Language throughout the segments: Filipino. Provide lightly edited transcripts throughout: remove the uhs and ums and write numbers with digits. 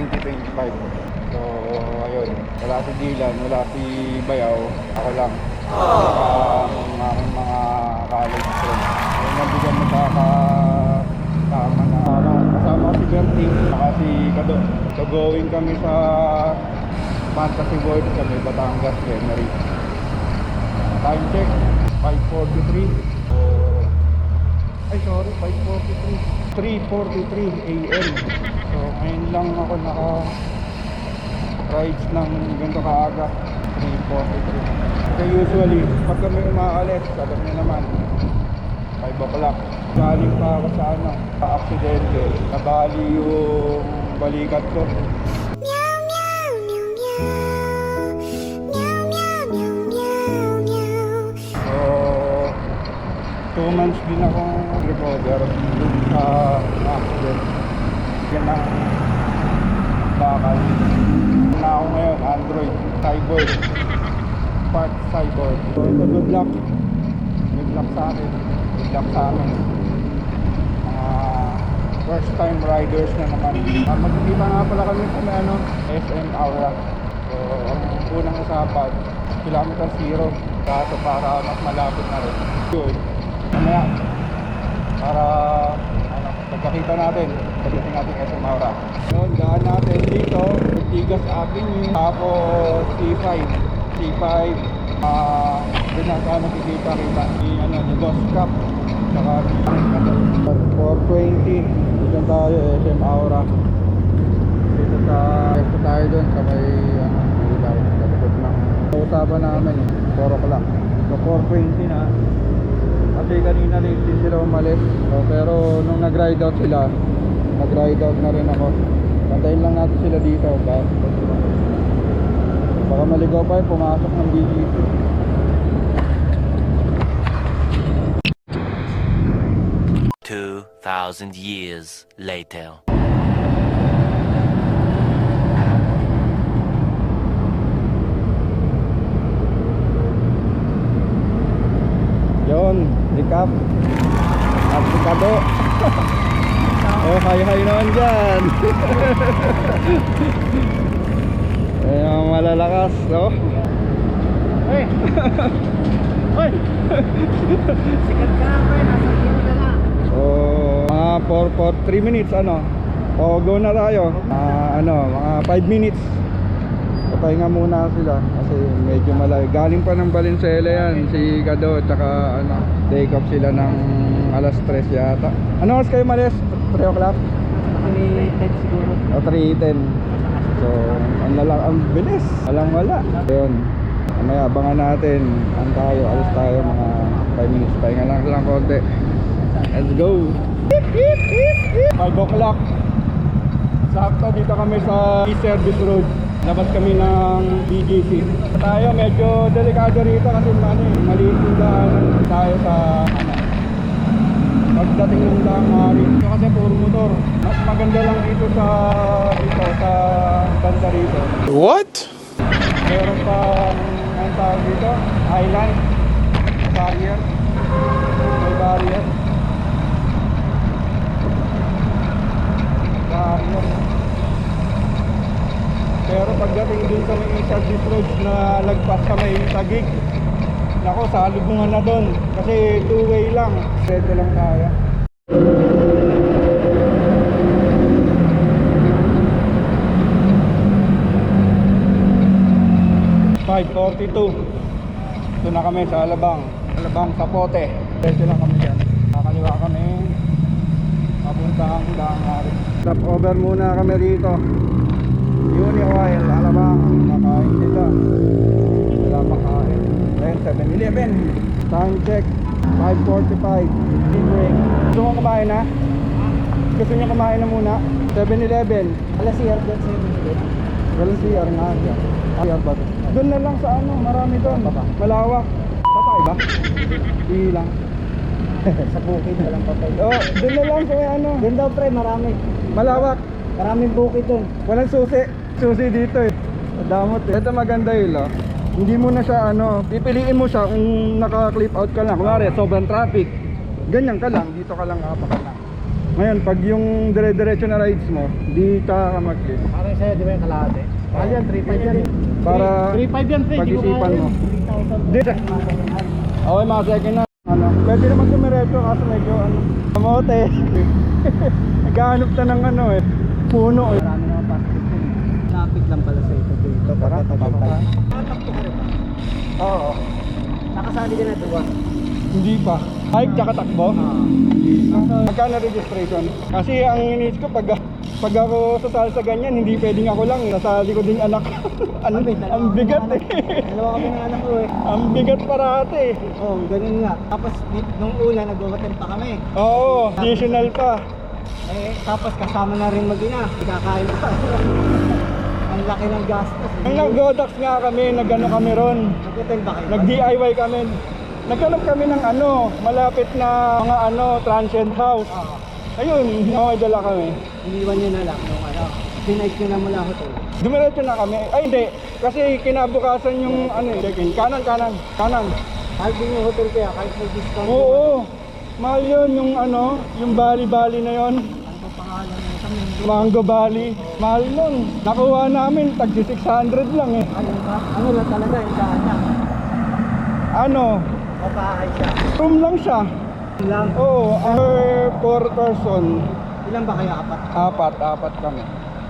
2025. So ayun, wala si Dylan, wala si Bayaw, ako lang. Ang aking mga college friends. Ayun, nabigyan magkakasama na kasama ko si Berting, saka si Kado. So going kami sa Fantasy World kami, Batangas, Henry. Time check, 5:43. Ay sorry, 5:43. 3:43 AM. So ngayon lang ako rides ng ganito kaaga. 3:43. So usually, pag kami umaalis, alam niyo naman, 5 o'clock. Galing pa ako sa aksidente. Nabali yung balikat ko. So 2 months din akong recover dun sa accident. Yan ang bakal. Na ako ngayon, Android, Cyborg, Spark Cyborg. So ito, good luck sa akin, good luck sa amin. First time riders na naman. Magkikita nga pala kami sa SM Aura. So ang unang usapan, kilometer 0, kaso para mas malapit na rin yun. Mamaya, para pagkakita natin, pagdating natin SM Aura. Noon, daan natin dito, Tigas Avenue, tapos C5, doon na saan nakikita-kita ni Boss Cup, saka 420, dito tayo, SM Aura. Dito tayo doon sa may ilaw, sa likod ng usapan namin, 4 o'clock. So 420 na. Kasi kanina late din sila umalis. So, pero nung nag-ride out sila, nag-ride out na rin ako. Pantayin lang natin sila dito. Baka maligaw pa yung pumasok ng BGC. "2,000 years later." Yon, recap. At si Kado. Oh, hi naman dyan. Ayan ang malalakas, no? Hey! Hoy! Sikat ka na, pre. Nasa kilo na lang. Mga 3 minutes, O, go na tayo. Mga 5 minutes. Papahinga muna sila kasi medyo malayo. Galing pa ng Valenzuela yan, si Kado, tsaka take off sila ng alas 3 yata. Ano oras kayo malis? 3 o'clock? 3:10 siguro. O 3:10. So, ang bilis. Wala. Ayun. Mamaya abangan natin. Alis tayo mga 5 minutes. Pahinga lang konti. Let's go. 5 o'clock. Sakto dito kami sa E-Service Road. Labas kami ng BGC. Tayo medyo delikado rito kasi maliit yung daanan tayo sa pagdating ng Damari. Kasi puro motor. Mas maganda lang dito sa banda rito. What? Meron pa ang tawag dito, Highland barrier. May barrier. Pero pagdating dun sa may service roads na lagpas sa may Taguig, nako, salubungan na dun kasi 2-way lang. Dito lang kaya. $5.42. Ito na kami sa Alabang Sapote. Dito lang kami dyan. Kakaliwa kami papuntang Damari. Stop over muna kami rito. Uni Oil, Alabang. Nakain sila. Wala makain. Then 7-Eleven. Time check 5:45. Team break. Gusto mo kumain na? Gusto niyo kumain na muna? 7-Eleven. Alas CR doon sa Walang CR nga dyan. CR ba? Doon na lang sa marami doon. Malawak. Patay ba? Ilang. sa bukid, walang patay. Oh, doon na lang sa Doon daw, pre, marami. malawak. Maraming bukid doon. Walang susi. Susi dito eh. Damot eh. Ito maganda yun, hindi mo na siya pipiliin mo siya kung naka-clip out ka lang. Kunwari, sobrang traffic. Ganyan ka lang, dito ka lang apakan na. Ngayon, pag yung dire-diretso na rides mo, di ka mag-list. Parang sa'yo, di ba yung kalahati? Mahal yan, 3.5 yan. Para 3.5 yan, pre. pag-isipan mo. 3,000. Di. Okay, mga second na. Ano, pwede naman dumiretso kaso medyo ano, kamote. Naghahanap na ng ano eh, puno eh. Marami naman plastic yun. Traffic lang pala sa ito dito. Tara, Nakatapos ka rin ba? Oo. Nakasali ka na duwa. Hindi pa. Hike tsaka takbo? Hindi pa. Magkano registration? Kasi ang inis ko pag ako sasali sa ganyan, hindi pwedeng ako lang. Sasali ko din anak. ang bigat eh. Dalawa kami ng anak ko eh. Ang bigat parate eh. Oo, ganun nga. Tapos nung una, nag-overtime pa kami. Oo, additional pa. Eh, tapos kasama na rin mag-ina. Kakain pa. Ang laki ng gastos. Nang nag-godax nga kami, nag-ano kami ron. Nag-hotel ba kayo? Nag-DIY kami. Naghanap kami ng ano, malapit na mga ano, transient house. Oo. Ayun, nakadala kami. Iniwan nyo na lang nung ano. Pinike nyo na mula hotel. Dumiretso na kami. Ay hindi, kasi kinabukasan yung ano, check-in. Kanan. Mahal din yung hotel kaya kahit may discount. Oo, mahal yun yung ano, yung Bali na yun. Ano pa pangalan nyo? Kami. Mango Bali. Mahal nun. Nakuha namin, tag 600 lang eh. Ano ba? Ano lang talaga yung saan niya? Ano, O bahay siya? room lang siya. Ilang? Oo, per person. Ilan ba kaya apat? Apat kami.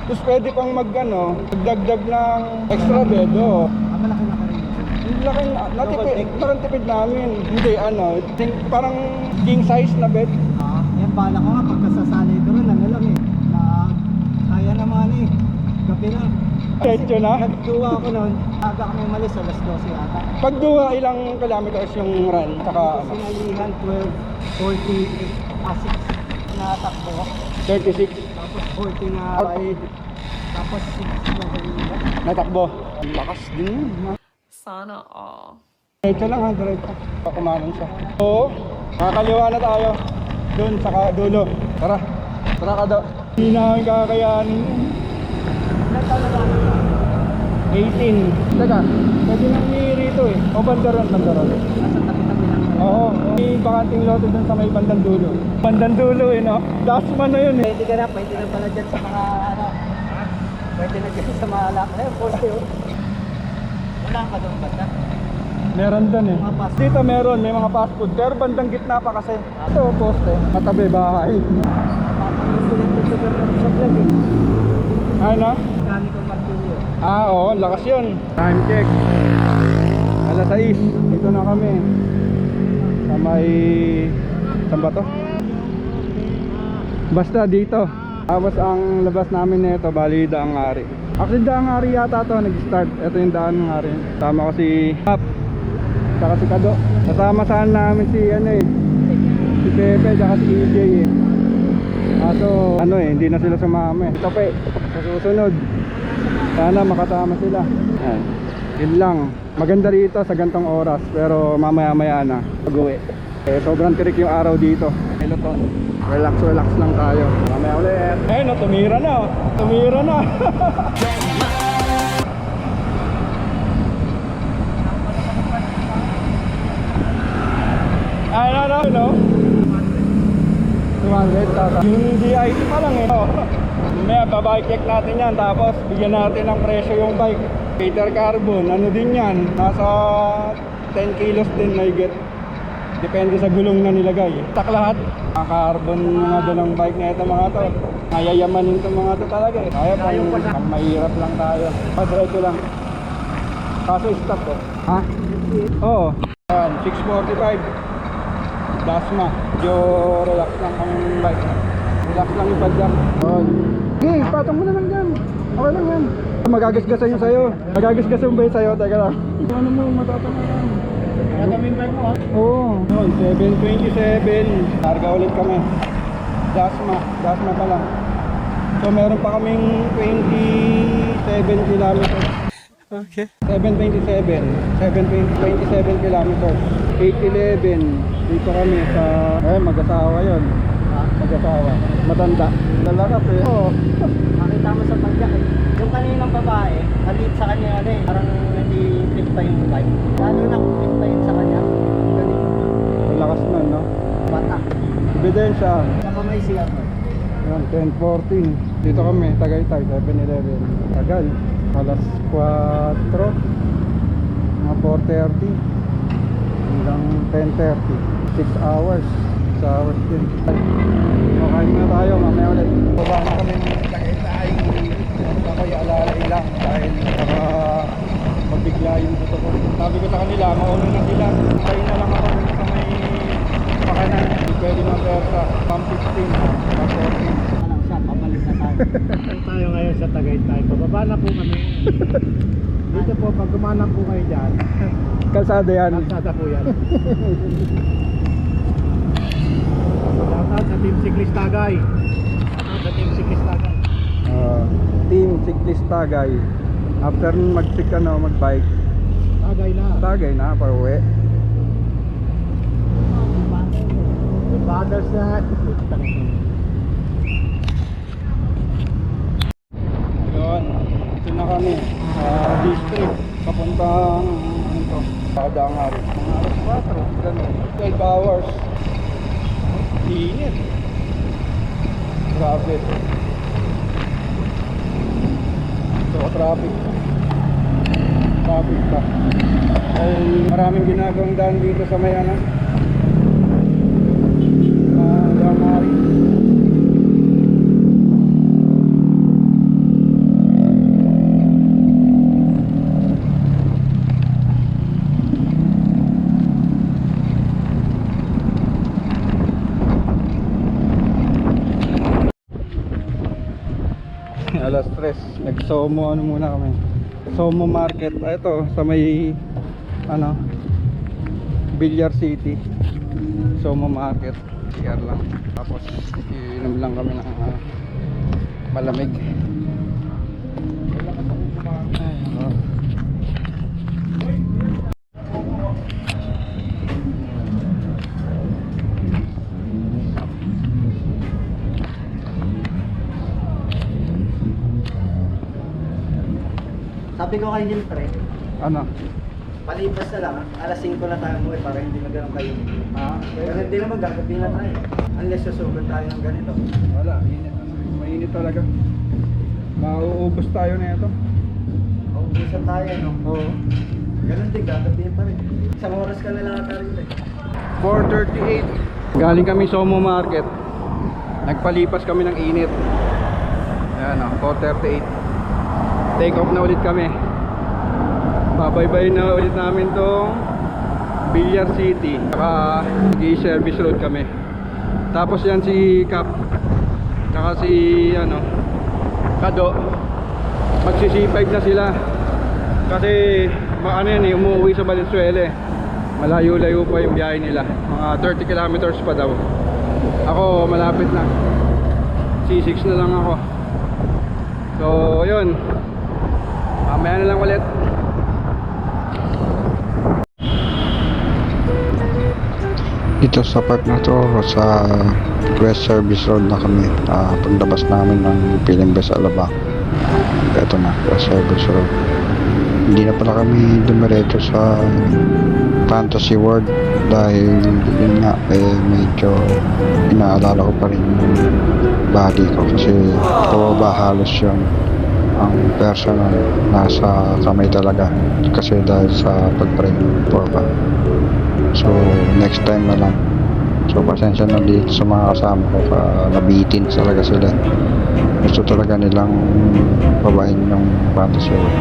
Tapos pwede pang magdagdag ng extra bed, oh. Malaki na ka rin. Yung nakatipid namin. Hindi, parang king size na bed. Yan bala ko nga pagkasasali doon, ano lang eh. Na kaya naman eh. Gabi na. Diretso na? Nagduwa ako noon. Aga kami umalis, alas 12 yata. Pagduha, ilang kilometers yung run? Saka Sinalihan 12, 40, 6 na takbo. 36 Tapos 40 na ride. Tapos 6 na kanina. natakbo. Ang lakas din yun. Sana all. Diretso lang ha, diretso. Kumanan siya. Oo, makakaliwa na tayo. Doon, saka dulo. Tara ka daw. Hindi namin kakayanin. Ilan taon na ba? 18. Teka, pwede nang rito eh. O bandaron. Nasa tabi-tabi lang. Oo, may bakanting lote dun sa may bandang dulo. Bandang dulo eh, no? Dasman na yun eh. Pwede na pala dyan sa mga ano. Pwede na dyan sa mga alak. Ayun, poste oh. Wala ka doon banda. Meron dun eh. Mga fast food. Dito meron, may mga fast food. Pero bandang gitna pa kasi. Ito, poste. Katabi bahay. Papalusulit ko sa vlog eh. Ano? Mechanical martilyo. Oo, lakas yun. Time check. Alas 6. Dito na kami. Sa may... Saan ba to? Basta dito. Tapos ang labas namin nito, bali Daang Hari. Actually Daang Hari yata to nag-start. Ito yung Daang Hari. Kasama ko si Hap. Saka si Kado. Kasama saan namin si si Pepe saka si EJ eh. So hindi na sila sumama eh. Ito pa sa susunod. Sana makatama sila. Ayan. Yun lang. Maganda rito sa gantong oras. Pero mamaya-maya na pag-uwi. Sobrang tirik yung araw dito. Peloton. Relax lang tayo. Mamaya ulit. Tumira na. No? 200 tata. Yung DIT pa lang eh. Mamaya babike check natin yan. Tapos bigyan natin ng presyo yung bike. Peter Carbon, ano din yan? Nasa 10 kilos din may get. Depende sa gulong na nilagay. Tak lahat. Mga carbon mga dalang bike na ito mga to. Mayayamanin itong mga to talaga eh. Kaya pang mahirap lang tayo. Diretso lang. Kaso stop oh. Ha? Oo. 645. Dasma. Medyo relax lang ang bike. Relax lang yung padjak. Okay, patong mo na lang dyan. Okay lang yan. Magagasgasan yung sayo. Magagasgasan ba yung sayo? Teka lang. Ano mo, matatama lang. Maraming bike mo ha? Oo. 727. Targa ulit kami. Dasma pa lang. So meron pa kaming 27 kilometers. Okay. 727 kilometers. 811. Dito kami sa mag-asawa yun. Mag-asawa. Matanda. Lalakas eh. Oo. Makita mo sa pagyak eh. Yung kaninang babae, halit sa kanya parang hindi fit pa yung bike. Lalo na kung fit pa yun sa kanya. Galing. Malakas nun, no? Bata. Ebidensya. Saka may siya. Yan, 10:14. Dito kami, Tagaytay, 7-Eleven. Tagal. Alas 4. Mga 4:30. Hanggang 10:30. 6 hours. 6 hours din. Okay na tayo, mamaya ulit. Baba na kami ng Tagaytay. Ako'y alalay lang dahil magbigla yung buto ko. Sabi ko sa kanila, mauna na sila. Tayo na lang ako sa may makanan. Hindi pwede maberta. 1:15. 1:14. Alam siya, pabalik na tayo. Tayo ngayon sa Tagaytay. Pababa na po kami. Dito po, pag gumanap po kayo dyan, Kalsada yan. kalsada po yan. Shoutout sa Team Cyclist Tagay. Shoutout sa Team Cyclist Tagay. Team Cyclist Tagay. After magbike, Tagay na. Tagay na, pauwi. Good brothers na. Yun, ito na kami sa district. Papuntang ito, Padangarin. Mga alas 4, ganun. 12 hours. Init. Grabe. So, traffic. Traffic pa. Ay, maraming ginagawang daan dito sa may ano. Padangarin. Alas 3, nag-Somo ano muna kami. Somo Market. Ito sa may ano Villar City. Somo Market. CR lang. Tapos iinom lang kami ng malamig. Ayun. Sabi ko kay Neil pre, Ano? palipas na lang, alas 5 na tayo umuwi para hindi na ganun kayo. Kasi hindi naman gagabi na tayo. Unless susugod tayo ng ganito. Wala, init. Mainit talaga. Mauubos tayo na ito. Maubusan tayo, no? Oo. Ganun din, gagabi pa rin. Isang oras ka na lang ata rin. 4:38. Galing kami Somo Market. Nagpalipas kami ng init. Ayan o, 4:38. Take off na ulit kami. Babaybay na ulit namin tong Villar City. Saka service road kami. Tapos yan si Cap. Saka si ano Kado. Magsi-C5 na sila. Kasi ano yan eh, umuwi sa Valenzuela eh. Malayo-layo pa yung biyahe nila. Mga 30 kilometers pa daw. Ako malapit na. C6 na lang ako. So yun, mamaya na lang ulit. Dito sa park na to, sa West Service Road na kami. Paglabas namin ng Pilimbes Alabang. Ito na, West Service Road. Hindi na pala kami dumiretso sa Fantasy World dahil yun nga, medyo inaalala ko pa rin yung body ko kasi pababa halos yun. Ang personal nasa kamay talaga kasi dahil sa pag-frame pa. So next time na lang. So pasensya na dito sa mga kasama ko, nabitin talaga sila. Gusto talaga nilang babain yung Fantasy World.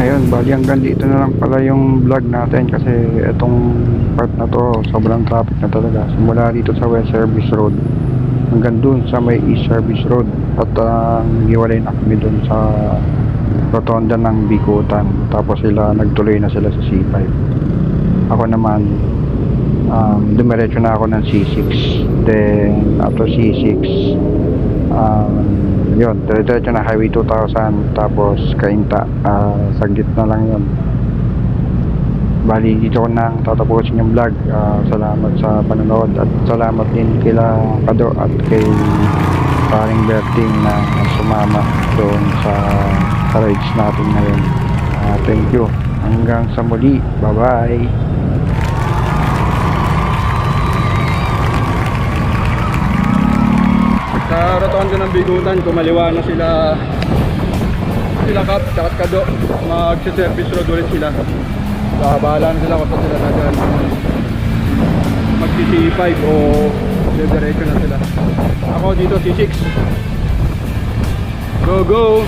Ayun, bali hanggang dito na lang pala yung vlog natin kasi itong part na to sobrang traffic na talaga. Simula dito sa West Service Road hanggang dun sa may East Service Road at naghiwalay na kami dun sa rotonda ng Bikutan. Tapos nagtuloy na sila sa C5. Ako naman dumiretso na ako ng C6. Then after C6 yun, diretso na Highway 2000 tapos Cainta, saglit na lang yun. Bali dito ko nang tatapusin yung vlog. Salamat sa panonood at salamat din kila Kado at kay paring Berting na sumama doon sa rides natin ngayon. Thank you, hanggang sa muli, bye bye. Sa rotonda ng Bigutan, kumaliwa na sila Kap, tsaka Kado. Mag-service road ulit sila. Bahala na sila kung saan sila na mag-C5 o diretso na sila. Ako dito C6. Go go!